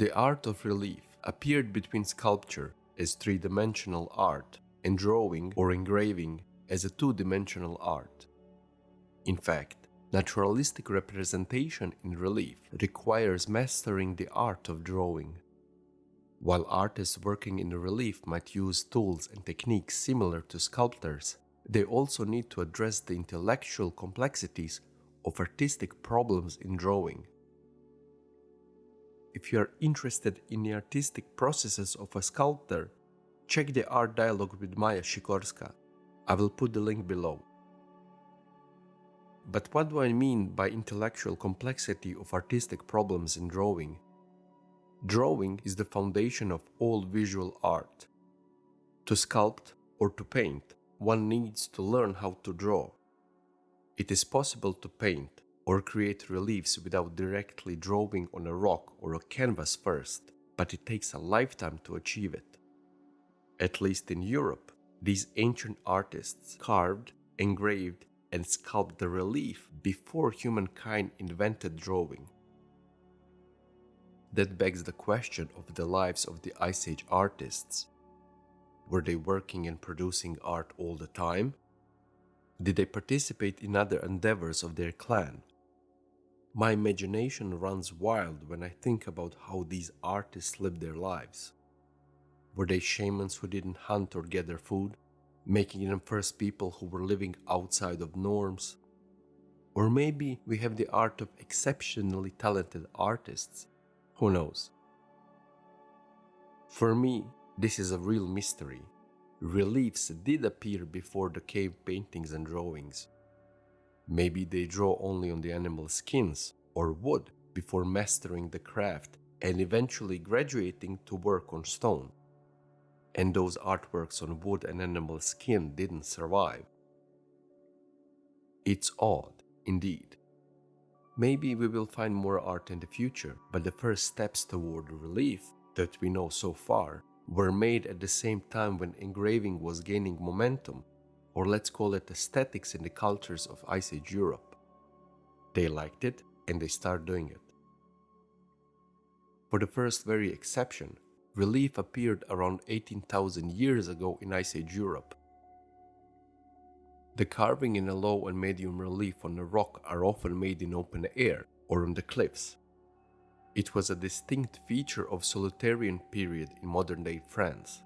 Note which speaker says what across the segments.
Speaker 1: The art of relief appeared between sculpture as three-dimensional art and drawing or engraving as a two-dimensional art. In fact, naturalistic representation in relief requires mastering the art of drawing. While artists working in relief might use tools and techniques similar to sculptors, they also need to address the intellectual complexities of artistic problems in drawing. If you are interested in the artistic processes of a sculptor, check the art dialogue with Maya Sikorska. I will put the link below. But what do I mean by intellectual complexity of artistic problems in drawing? Drawing is the foundation of all visual art. To sculpt or to paint, one needs to learn how to draw. It is possible to paint or create reliefs without directly drawing on a rock or a canvas first, but it takes a lifetime to achieve it. At least in Europe, these ancient artists carved, engraved, and sculpted the relief before humankind invented drawing. That begs the question of the lives of the Ice Age artists. Were they working and producing art all the time? Did they participate in other endeavors of their clan? My imagination runs wild when I think about how these artists lived their lives. Were they shamans who didn't hunt or gather food, making them first people who were living outside of norms? Or maybe we have the art of exceptionally talented artists. Who knows? For me, this is a real mystery. Reliefs did appear before the cave paintings and drawings. Maybe they draw only on the animal skins or wood before mastering the craft and eventually graduating to work on stone. And those artworks on wood and animal skin didn't survive. It's odd, indeed. Maybe we will find more art in the future, but the first steps toward relief that we know so far were made at the same time when engraving was gaining momentum, or let's call it aesthetics in the cultures of Ice Age Europe. They liked it and they started doing it. For the first very exception, relief appeared around 18,000 years ago in Ice Age Europe. The carving in a low and medium relief on a rock are often made in open air or on the cliffs. It was a distinct feature of Solutarian period in modern-day France.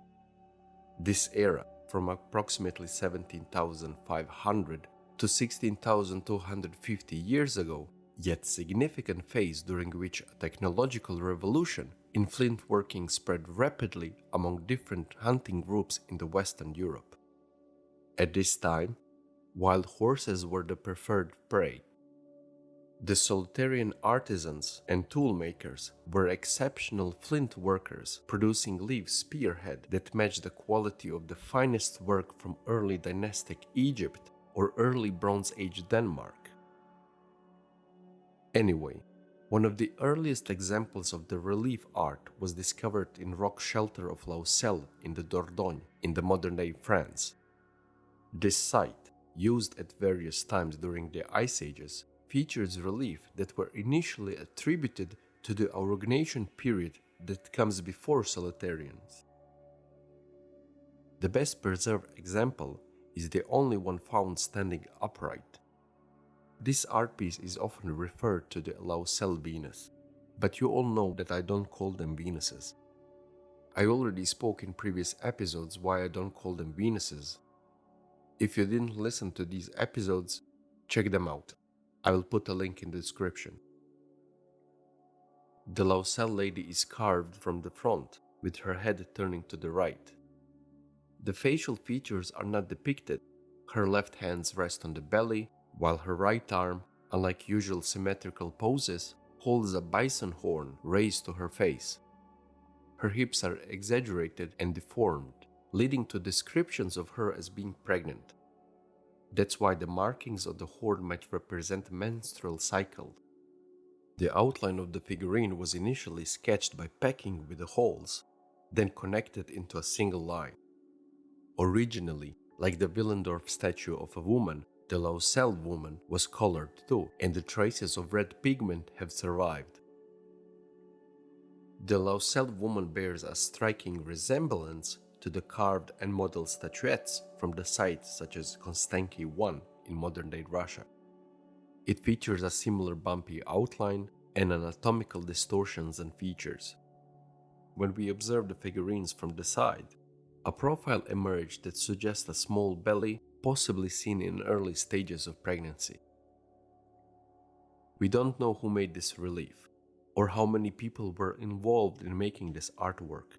Speaker 1: This era, from approximately 17,500 to 16,250 years ago, yet significant phase during which a technological revolution in flint working spread rapidly among different hunting groups in the Western Europe. At this time, wild horses were the preferred prey. The Solutarian artisans and toolmakers were exceptional flint workers, producing leaf spearhead that matched the quality of the finest work from early dynastic Egypt or early Bronze Age Denmark. Anyway, one of the earliest examples of the relief art was discovered in rock shelter of Lauselle in the Dordogne in the modern-day France. This site, used at various times during the Ice Ages, features relief that were initially attributed to the Aurognacian period that comes before Solutarians. The best preserved example is the only one found standing upright. This art piece is often referred to the Lauselle Venus, but you all know that I don't call them Venuses. I already spoke in previous episodes why I don't call them Venuses. If you didn't listen to these episodes, check them out. I will put a link in the description. The Lauselle lady is carved from the front, with her head turning to the right. The facial features are not depicted. Her left hand rests on the belly, while her right arm, unlike usual symmetrical poses, holds a bison horn raised to her face. Her hips are exaggerated and deformed, leading to descriptions of her as being pregnant. That's why the markings of the horn might represent a menstrual cycle. The outline of the figurine was initially sketched by pecking with the holes, then connected into a single line. Originally, like the Willendorf statue of a woman, the Lauselle woman was colored too, and the traces of red pigment have survived. The Lausel woman bears a striking resemblance to the carved and modeled statuettes from the sites such as Konstanki I in modern-day Russia. It features a similar bumpy outline and anatomical distortions and features. When we observe the figurines from the side, a profile emerged that suggests a small belly, possibly seen in early stages of pregnancy. We don't know who made this relief, or how many people were involved in making this artwork,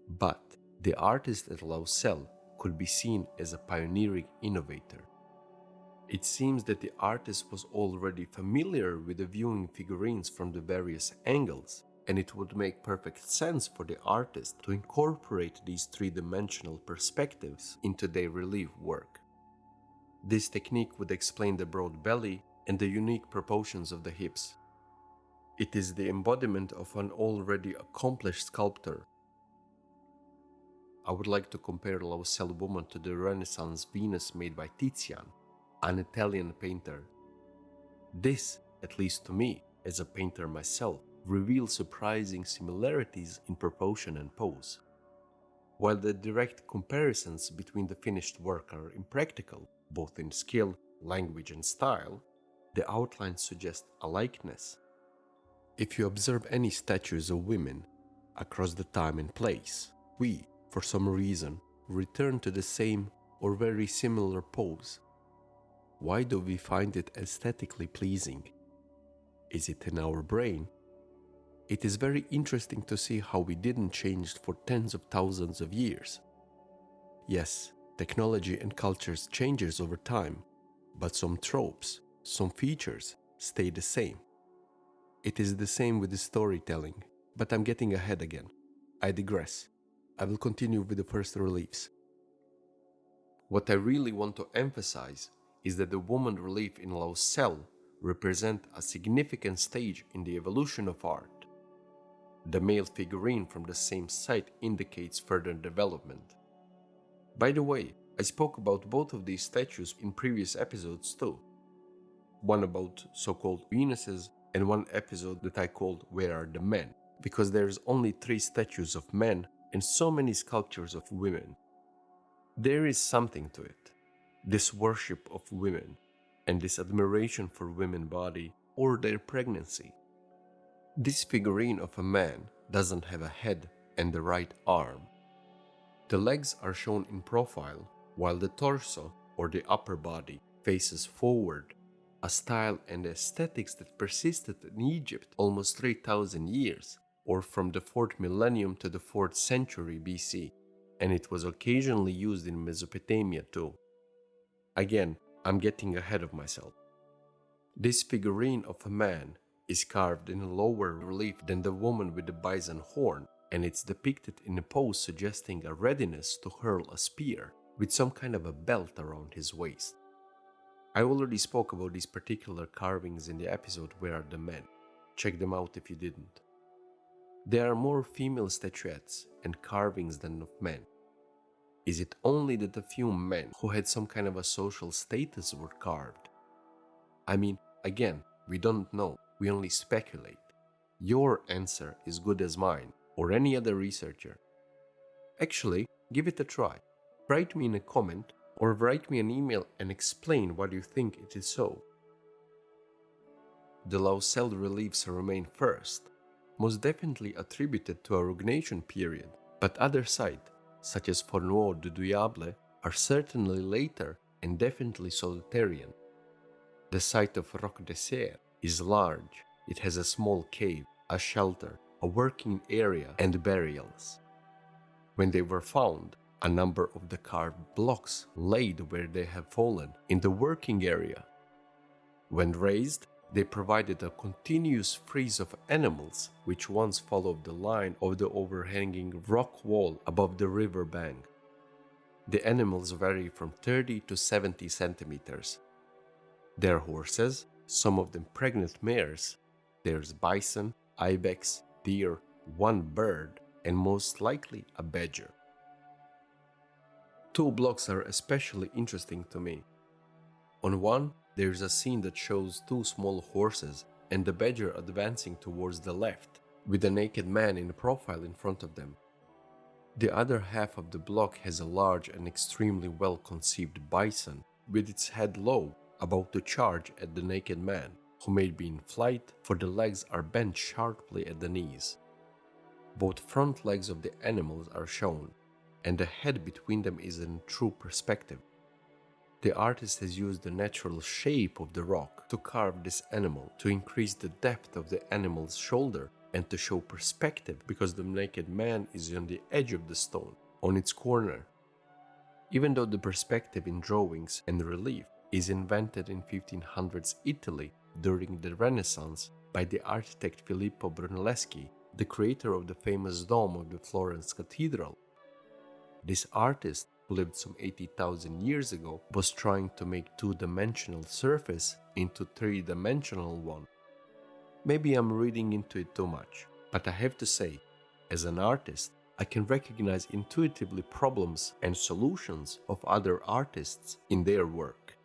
Speaker 1: but the artist at Lausel could be seen as a pioneering innovator. It seems that the artist was already familiar with the viewing figurines from the various angles, and it would make perfect sense for the artist to incorporate these three-dimensional perspectives into their relief work. This technique would explain the broad belly and the unique proportions of the hips. It is the embodiment of an already accomplished sculptor. I would like to compare Lausel woman to the Renaissance Venus made by Titian, an Italian painter. This, at least to me, as a painter myself, reveals surprising similarities in proportion and pose. While the direct comparisons between the finished work are impractical, both in skill, language, and style, the outlines suggest a likeness. If you observe any statues of women across the time and place, we, for some reason, return to the same or very similar pose. Why do we find it aesthetically pleasing? Is it in our brain? It is very interesting to see how we didn't change for tens of thousands of years. Yes, technology and cultures changes over time, but some tropes, some features stay the same. It is the same with the storytelling, but I'm getting ahead again. I digress. I will continue with the first reliefs. What I really want to emphasize is that the woman relief in Lausel represent a significant stage in the evolution of art. The male figurine from the same site indicates further development. By the way, I spoke about both of these statues in previous episodes too. One about so-called Venuses and one episode that I called Where Are the Men? Because there's only 3 statues of men and so many sculptures of women. There is something to it. This worship of women and this admiration for women's body or their pregnancy. This figurine of a man doesn't have a head and the right arm. The legs are shown in profile, while the torso, or the upper body, faces forward, a style and aesthetics that persisted in Egypt almost 3,000 years, or from the 4th millennium to the 4th century BC, and it was occasionally used in Mesopotamia too. Again, I'm getting ahead of myself. This figurine of a man is carved in a lower relief than the woman with the bison horn, and it's depicted in a pose suggesting a readiness to hurl a spear with some kind of a belt around his waist. I already spoke about these particular carvings in the episode Where Are the Men? Check them out if you didn't. There are more female statuettes and carvings than of men. Is it only that a few men who had some kind of a social status were carved? I mean, again, we don't know. We only speculate. Your answer is good as mine or any other researcher. Actually, give it a try. Write me in a comment or write me an email and explain why you think it is so. The Lausel reliefs remain first, most definitely attributed to a Rugnation period, but other sites, such as Fornoux du Diable, are certainly later and definitely Solutarian. The site of Roc des Serres is large. It has a small cave, a shelter, a working area, and burials. When they were found, a number of the carved blocks laid where they have fallen in the working area. When raised, they provided a continuous frieze of animals which once followed the line of the overhanging rock wall above the river bank. The animals vary from 30 to 70 centimeters. Their horses, some of them pregnant mares, there's bison, ibex, deer, one bird, and most likely a badger. 2 blocks are especially interesting to me. On one, there's a scene that shows 2 small horses and the badger advancing towards the left, with a naked man in profile in front of them. The other half of the block has a large and extremely well-conceived bison with its head low, about to charge at the naked man, who may be in flight, for the legs are bent sharply at the knees. Both front legs of the animals are shown, and the head between them is in true perspective. The artist has used the natural shape of the rock to carve this animal to increase the depth of the animal's shoulder and to show perspective because the naked man is on the edge of the stone, on its corner. Even though the perspective in drawings and relief is invented in 1500s Italy during the Renaissance by the architect Filippo Brunelleschi, the creator of the famous dome of the Florence Cathedral, this artist, who lived some 80,000 years ago, was trying to make two-dimensional surface into three-dimensional one. Maybe I'm reading into it too much, but I have to say, as an artist, I can recognize intuitively problems and solutions of other artists in their work.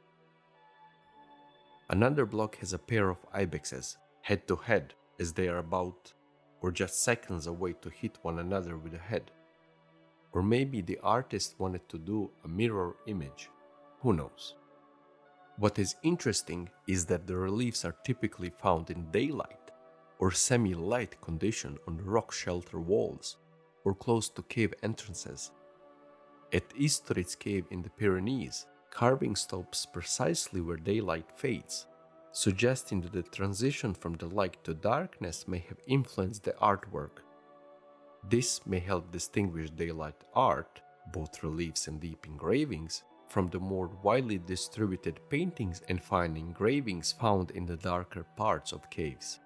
Speaker 1: Another block has a pair of ibexes, head to head, as they are about or just seconds away to hit one another with a head. Or maybe the artist wanted to do a mirror image. Who knows? What is interesting is that the reliefs are typically found in daylight or semi-light condition on the rock shelter walls or close to cave entrances. At Istritz Cave in the Pyrenees, carving stops precisely where daylight fades, suggesting that the transition from the light to darkness may have influenced the artwork. This may help distinguish daylight art, both reliefs and deep engravings, from the more widely distributed paintings and fine engravings found in the darker parts of caves.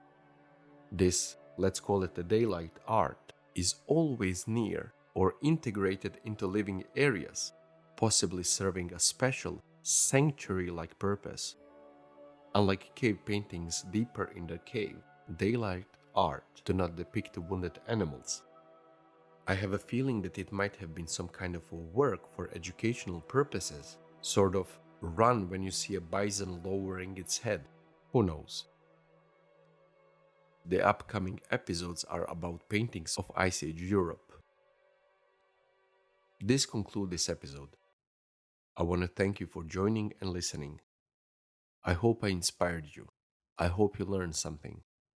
Speaker 1: This, let's call it the daylight art, is always near or integrated into living areas, possibly serving a special, sanctuary-like purpose. Unlike cave paintings deeper in the cave, daylight art do not depict wounded animals. I have a feeling that it might have been some kind of a work for educational purposes, sort of run when you see a bison lowering its head. Who knows? The upcoming episodes are about paintings of Ice Age Europe. This concludes this episode. I want to thank you for joining and listening. I hope I inspired you. I hope you learned something.